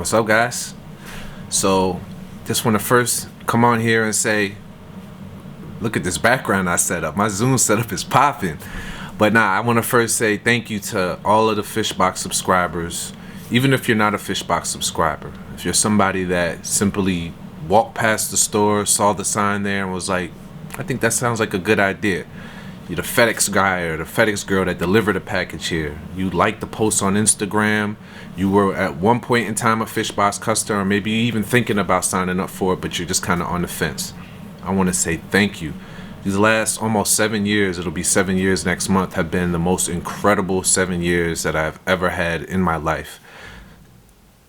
What's up, guys? So, just want to first come on here and say, look at this background I set up. My Zoom setup is popping. But I want to first say thank you to all of the Fishbox subscribers. Even if you're not a Fishbox subscriber, if you're somebody that simply walked past the store, saw the sign there, and was like, I think that sounds like a good idea. You're the FedEx guy or the FedEx girl that delivered a package here. You like the post on Instagram. You were at one point in time a Fishbox customer, or maybe even thinking about signing up for it, but you're just kind of on the fence. I want to say thank you. These last almost 7 years, it'll be 7 years next month, have been the most incredible 7 years that I've ever had in my life.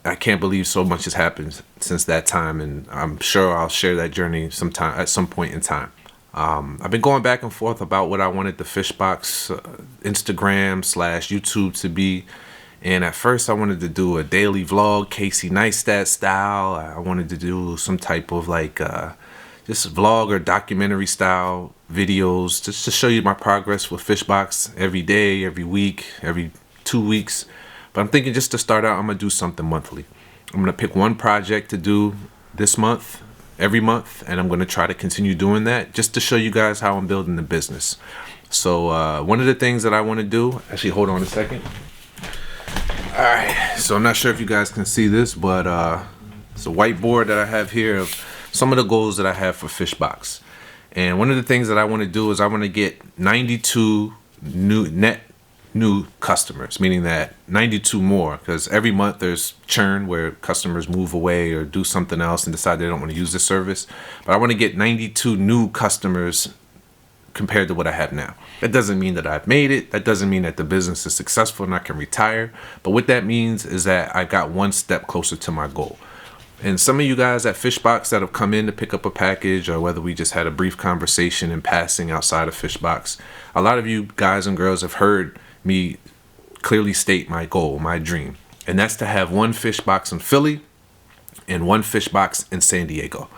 I can't believe so much has happened since that time, and I'm sure I'll share that journey sometime at some point in time. I've been going back and forth about what I wanted the Fishbox Instagram/YouTube to be. And at first I wanted to do a daily vlog, Casey Neistat style. I wanted to do some type of just vlog or documentary style videos just to show you my progress with Fishbox every day, every week, every 2 weeks. But I'm thinking just to start out, I'm going to do something monthly. I'm going to pick one project to do this month, every month, and I'm going to try to continue doing that just to show you guys how I'm building the business. So one of the things that I want to do, actually hold on a second. All right, so I'm not sure if you guys can see this, but it's a whiteboard that I have here of some of the goals that I have for Fishbox. And one of the things that I want to do is I want to get 92 new customers, meaning that 92 more, because every month there's churn where customers move away or do something else and decide they don't want to use the service. But I want to get 92 new customers compared to what I have now. That doesn't mean that I've made it. That doesn't mean that the business is successful and I can retire. But what that means is that I got one step closer to my goal. And some of you guys at Fishbox that have come in to pick up a package, or whether we just had a brief conversation in passing outside of Fishbox, a lot of you guys and girls have heard me clearly state my goal, my dream. And that's to have one Fishbox in Philly and one Fishbox in San Diego.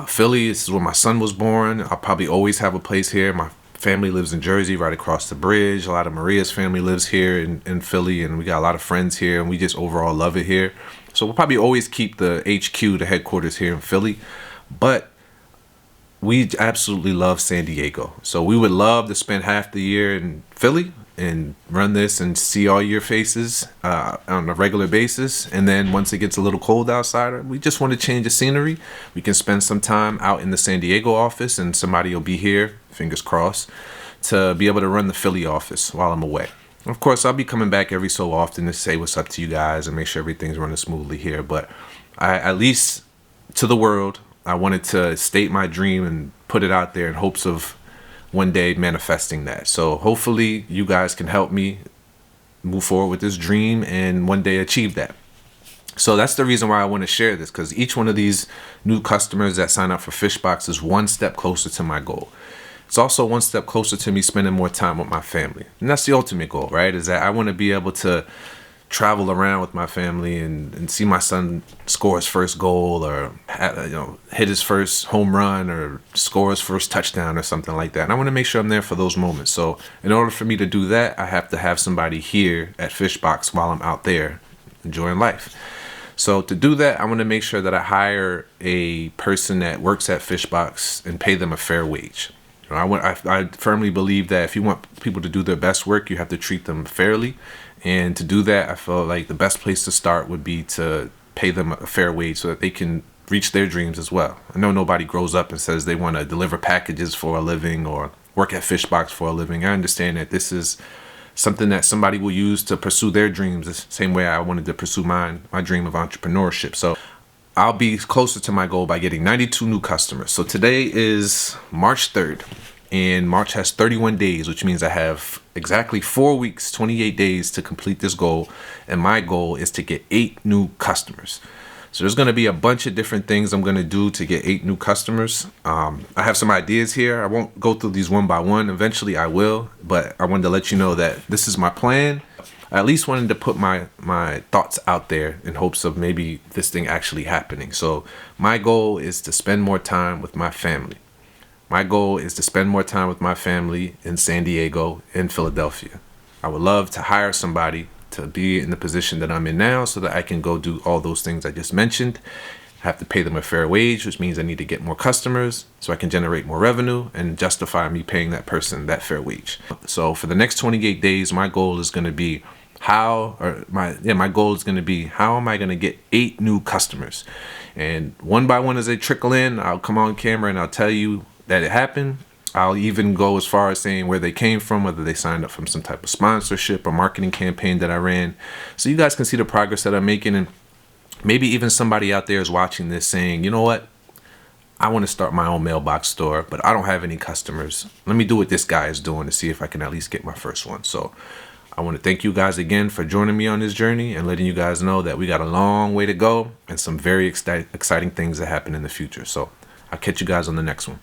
Philly is where my son was born. I'll probably always have a place here. My family lives in Jersey, right across the bridge. A lot of Maria's family lives here in Philly, and we got a lot of friends here, and we just overall love it here. So we'll probably always keep the HQ, the headquarters here in Philly, but we absolutely love San Diego. So we would love to spend half the year in Philly and run this and see all your faces on a regular basis. And then once it gets a little cold outside, we just want to change the scenery. We can spend some time out in the San Diego office, and somebody will be here, fingers crossed, to be able to run the Philly office while I'm away. Of course, I'll be coming back every so often to say what's up to you guys and make sure everything's running smoothly here. But at least to the world, I wanted to state my dream and put it out there in hopes of one day manifesting that. So hopefully you guys can help me move forward with this dream and one day achieve that. So that's the reason why I want to share this, because each one of these new customers that sign up for Fishbox is one step closer to my goal. It's also one step closer to me spending more time with my family. And that's the ultimate goal, right? Is that I want to be able to travel around with my family and see my son score his first goal, or hit his first home run, or score his first touchdown or something like that. And I want to make sure I'm there for those moments. So in order for me to do that, I have to have somebody here at Fishbox while I'm out there enjoying life. So to do that, I want to make sure that I hire a person that works at Fishbox and pay them a fair wage. I firmly believe that if you want people to do their best work, you have to treat them fairly. And to do that, I feel like the best place to start would be to pay them a fair wage so that they can reach their dreams as well. I know nobody grows up and says they want to deliver packages for a living or work at Fishbox for a living. I understand that this is something that somebody will use to pursue their dreams the same way I wanted to pursue my dream of entrepreneurship. So I'll be closer to my goal by getting 92 new customers. So today is March 3rd, and March has 31 days, which means I have exactly 4 weeks, 28 days to complete this goal. And my goal is to get 8 new customers. So there's going to be a bunch of different things I'm going to do to get 8 new customers. I have some ideas here. I won't go through these one by one. Eventually I will, but I wanted to let you know that this is my plan. I at least wanted to put my thoughts out there in hopes of maybe this thing actually happening. So my goal is to spend more time with my family. My goal is to spend more time with my family in San Diego and Philadelphia. I would love to hire somebody to be in the position that I'm in now so that I can go do all those things I just mentioned. I have to pay them a fair wage, which means I need to get more customers so I can generate more revenue and justify me paying that person that fair wage. So for the next 28 days, my goal is going to be how am I going to get 8 new customers? And one by one as they trickle in, I'll come on camera and I'll tell you that it happened. I'll even go as far as saying where they came from, whether they signed up from some type of sponsorship or marketing campaign that I ran. So you guys can see the progress that I'm making, and maybe even somebody out there is watching this saying, you know what? I want to start my own mailbox store, but I don't have any customers. Let me do what this guy is doing to see if I can at least get my first one. So I want to thank you guys again for joining me on this journey and letting you guys know that we got a long way to go and some very exciting things that happen in the future. So I'll catch you guys on the next one.